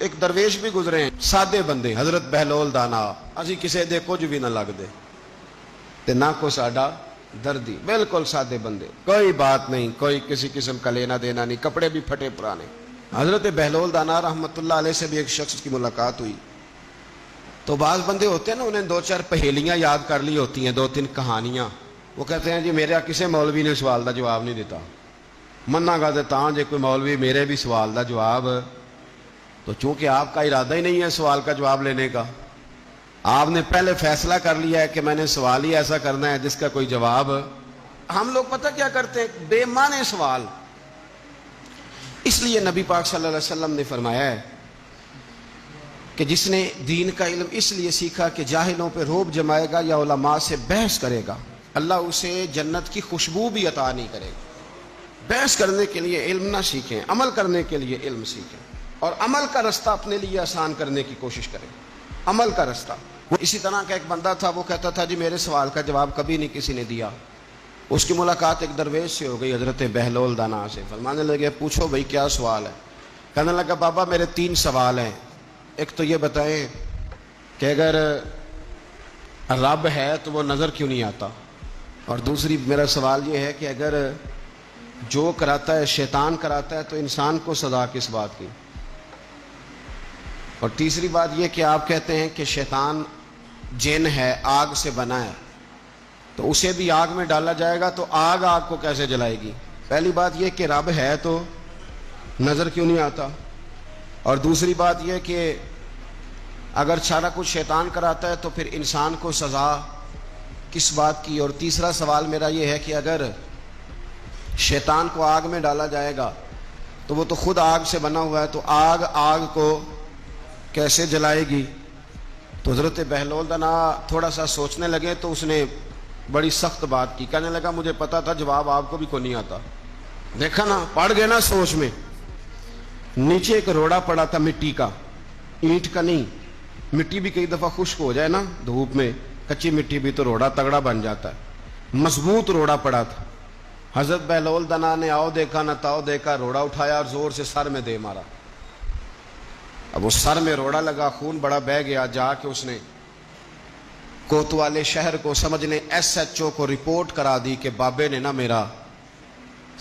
ایک درویش بھی گزرے ہیں, سادے بندے, حضرت بہلول دانا, اسی کسے دے کچھ بھی نہ لگ دے تے نہ کو ساڈا دردی, بالکل سادے بندے, کوئی بات نہیں, کوئی کسی قسم کا لینا دینا نہیں, کپڑے بھی پھٹے پرانے. حضرت بہلول دانا رحمت اللہ علیہ سے بھی ایک شخص کی ملاقات ہوئی. تو بعض بندے ہوتے ہیں نا, انہیں 2-4 پہیلیاں یاد کر لی ہوتی ہیں, 2-3 کہانیاں. وہ کہتے ہیں جی میرا کسے مولوی نے سوال دا جواب نہیں دیتا, منا گا دیتا ہوں جی کوئی مولوی میرے بھی سوال دا جواب. تو چونکہ آپ کا ارادہ ہی نہیں ہے سوال کا جواب لینے کا, آپ نے پہلے فیصلہ کر لیا ہے کہ میں نے سوال ہی ایسا کرنا ہے جس کا کوئی جواب. ہم لوگ پتہ کیا کرتے ہیں, بے معنی سوال. اس لیے نبی پاک صلی اللہ علیہ وسلم نے فرمایا ہے کہ جس نے دین کا علم اس لیے سیکھا کہ جاہلوں پہ رعب جمائے گا یا علماء سے بحث کرے گا, اللہ اسے جنت کی خوشبو بھی عطا نہیں کرے گا. بحث کرنے کے لیے علم نہ سیکھیں, عمل کرنے کے لیے علم سیکھیں, اور عمل کا رستہ اپنے لیے آسان کرنے کی کوشش کریں. عمل کا رستہ. وہ اسی طرح کا ایک بندہ تھا, وہ کہتا تھا جی میرے سوال کا جواب کبھی نہیں کسی نے دیا. اس کی ملاقات ایک درویش سے ہو گئی, حضرت بہلول دانا سے. فرمانے لگے پوچھو بھائی کیا سوال ہے؟ کہنے لگا بابا میرے 3 سوال ہیں. ایک تو یہ بتائیں کہ اگر رب ہے تو وہ نظر کیوں نہیں آتا, اور دوسری میرا سوال یہ ہے کہ اگر جو کراتا ہے شیطان کراتا ہے تو انسان کو سزا کس بات کی, اور تیسری بات یہ کہ آپ کہتے ہیں کہ شیطان جن ہے, آگ سے بنا ہے, تو اسے بھی آگ میں ڈالا جائے گا تو آگ آگ کو کیسے جلائے گی؟ پہلی بات یہ کہ رب ہے تو نظر کیوں نہیں آتا, اور دوسری بات یہ کہ اگر سارا کچھ شیطان کراتا ہے تو پھر انسان کو سزا کس بات کی. اور تیسرا سوال میرا یہ ہے کہ اگر شیطان کو آگ میں ڈالا جائے گا تو وہ تو خود آگ سے بنا ہوا ہے, تو آگ آگ کو کیسے جلائے گی؟ تو حضرت بہلول دانا تھوڑا سا سوچنے لگے تو اس نے بڑی سخت بات کی. کہنے لگا مجھے پتا تھا جواب آپ کو بھی کوئی نہیں آتا. دیکھا نا, پڑ گئے نا سوچ میں. نیچے ایک روڑا پڑا تھا مٹی کا, اینٹ کا نہیں. مٹی بھی کئی دفعہ خشک ہو جائے نا دھوپ میں, کچی مٹی بھی تو روڑا تگڑا بن جاتا ہے. مضبوط روڑا پڑا تھا. حضرت بہلول دانا نے آؤ دیکھا نہ تاؤ دیکھا, روڑا اٹھایا اور زور سے سر میں دے مارا. اب اس سر میں روڑا لگا, خون بڑا بہہ گیا. جا کے اس نے کوتوالے شہر کو سمجھنے SHO کو رپورٹ کرا دی کہ بابے نے نا میرا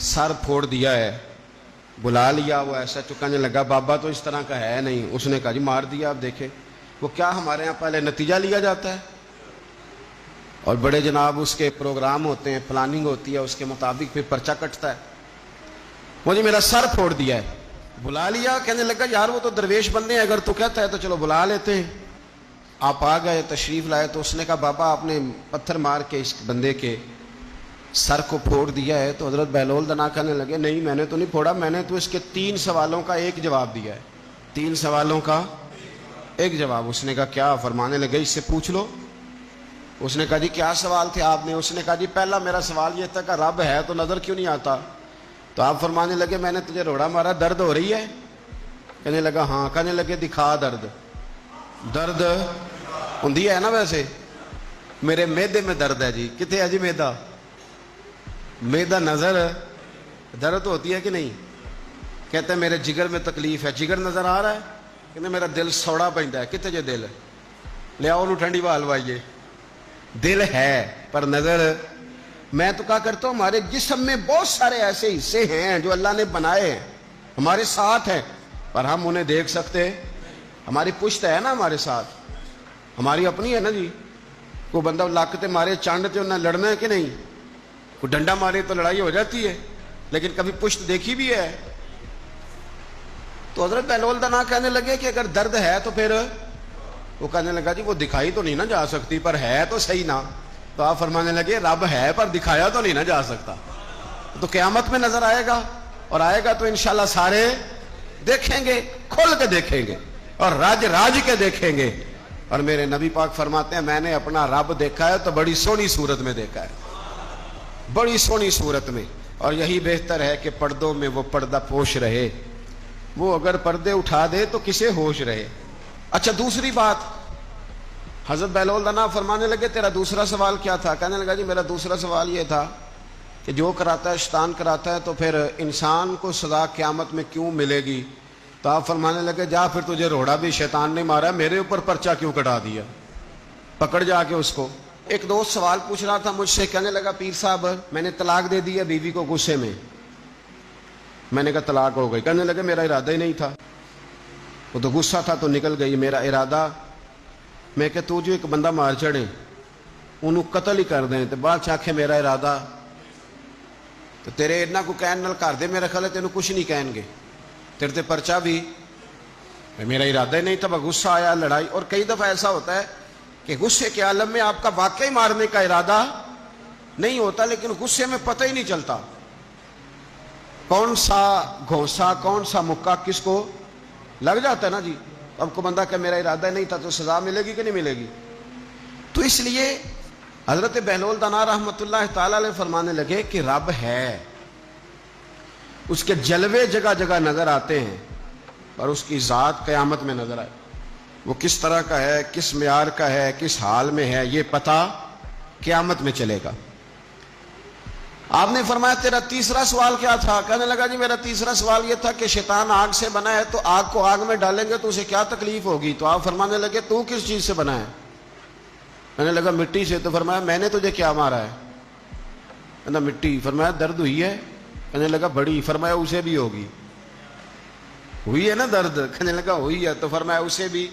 سر پھوڑ دیا ہے. بلا لیا. وہ SHO کہنے لگا بابا تو اس طرح کا ہے نہیں. اس نے کہا جی مار دیا. آپ دیکھیں وہ کیا ہمارے ہاں پہلے نتیجہ لیا جاتا ہے, اور بڑے جناب اس کے پروگرام ہوتے ہیں, پلاننگ ہوتی ہے, اس کے مطابق پھر پرچہ کٹتا ہے. وہ جی میرا سر پھوڑ دیا ہے. بلا لیا. کہنے لگا یار وہ تو درویش بندے ہیں, اگر تو کہتا ہے تو چلو بلا لیتے ہیں. آپ آ گئے, تشریف لائے. تو اس نے کہا بابا آپ نے پتھر مار کے اس بندے کے سر کو پھوڑ دیا ہے. تو حضرت بہلول دانا کہنے لگے نہیں میں نے تو نہیں پھوڑا, میں نے تو اس کے 3 سوالوں کا ایک جواب دیا ہے. 3 سوالوں کا ایک جواب. اس نے کہا کیا؟ فرمانے لگے اس سے پوچھ لو. اس نے کہا جی کیا سوال تھے آپ نے؟ اس نے کہا جی پہلا میرا سوال یہ تھا کہ رب ہے تو نظر کیوں نہیں آتا؟ تو آپ فرمانے لگے میں نے تجھے روڑا مارا, درد ہو رہی ہے؟ کہنے لگا ہاں. کہنے لگے دکھا درد. درد ہوندی ہے نا ویسے, میرے میدے میں درد ہے. جی کتنے ہے جی میدا؟ میدا نظر درد ہوتی ہے کہ نہیں؟ کہتے ہیں میرے جگر میں تکلیف ہے. جگر نظر آ رہا ہے؟ کہتے میرا دل سوڑا پہنتا ہے. کتنے جے دل لے آؤ ٹھنڈی بال وائیے. دل ہے پر نظر. میں تو کہا کرتا ہوں ہمارے جسم میں بہت سارے ایسے حصے ہیں جو اللہ نے بنائے ہیں, ہمارے ساتھ ہیں, پر ہم انہیں دیکھ سکتے. ہماری پشت ہے نا ہمارے ساتھ, ہماری اپنی ہے نا جی. کوئی بندہ لاکتے مارے چانڈتے انہیں لڑنا ہے کہ نہیں؟ کوئی ڈنڈا مارے تو لڑائی ہو جاتی ہے, لیکن کبھی پشت دیکھی بھی ہے. تو حضرت بہلول دانا کہنے لگے کہ اگر درد ہے تو پھر, وہ کہنے لگا جی وہ دکھائی تو نہیں نہ جا سکتی پر ہے تو صحیح نا. تو آپ فرمانے لگے رب ہے پر دکھایا تو نہیں نہ جا سکتا. تو قیامت میں نظر آئے گا, اور آئے گا تو انشاءاللہ سارے دیکھیں گے, کھل کے دیکھیں گے اور راج راج کے دیکھیں گے. اور میرے نبی پاک فرماتے ہیں میں نے اپنا رب دیکھا ہے تو بڑی سونی صورت میں دیکھا ہے, بڑی سونی صورت میں. اور یہی بہتر ہے کہ پردوں میں وہ پردہ پوش رہے. وہ اگر پردے اٹھا دے تو کسے ہوش رہے. اچھا دوسری بات, حضرت بہلول دانا فرمانے لگے تیرا دوسرا سوال کیا تھا؟ کہنے لگا جی میرا دوسرا سوال یہ تھا کہ جو کراتا ہے شیطان کراتا ہے تو پھر انسان کو سزا قیامت میں کیوں ملے گی؟ تو تو آپ فرمانے لگے جا پھر تجھے روڑا بھی شیطان نے مارا، میرے اوپر پرچہ کیوں کٹا دیا، پکڑ جا کے اس کو۔ ایک دوست سوال پوچھ رہا تھا مجھ سے، کہنے لگا پیر صاحب میں نے طلاق دے دی ہے بیوی کو غصے میں۔ میں نے کہا طلاق ہو گئی؟ کہنے لگا میرا ارادہ ہی نہیں تھا، وہ تو غصہ تھا تو نکل گئی، میرا ارادہ۔ میں کہ تو جو ایک بندہ مار چڑھے انہوں قتل ہی کر دیں تو بعد چاکھے میرا ارادہ، تو تیرے اتنا کو کہن نال کر دے، میرا خیال ہے تینوں کچھ نہیں کہیں گے، تیرے تے پرچہ بھی میرا ارادہ ہی نہیں تھا، غصہ آیا لڑائی۔ اور کئی دفعہ ایسا ہوتا ہے کہ غصے کے عالم میں آپ کا واقعی مارنے کا ارادہ نہیں ہوتا، لیکن غصے میں پتہ ہی نہیں چلتا کون سا گھونسا کون سا مکہ کس کو لگ جاتا ہے نا جی۔ اب کو بندہ کہ میرا ارادہ نہیں تھا تو سزا ملے گی کہ نہیں ملے گی؟ تو اس لیے حضرت بہلول دانا رحمۃ اللہ تعالی علیہ فرمانے لگے کہ رب ہے، اس کے جلوے جگہ جگہ نظر آتے ہیں، اور اس کی ذات قیامت میں نظر آئے، وہ کس طرح کا ہے، کس معیار کا ہے، کس حال میں ہے، یہ پتہ قیامت میں چلے گا۔ آپ نے فرمایا تیرا تیسرا سوال کیا تھا؟ کہنے لگا جی میرا تیسرا سوال یہ تھا کہ شیطان آگ سے بنا ہے، تو آگ کو آگ میں ڈالیں گے تو اسے کیا تکلیف ہوگی؟ تو آپ فرمانے لگے تو کس چیز سے بنا ہے؟ کہنے لگا مٹی سے۔ تو فرمایا میں نے تجھے کیا مارا ہے؟ کہنا مٹی۔ فرمایا درد ہوئی ہے؟ کہنے لگا بڑی۔ فرمایا اسے بھی ہوگی؟ ہوئی ہے نا درد؟ کہنے لگا ہوئی ہے۔ تو فرمایا اسے بھی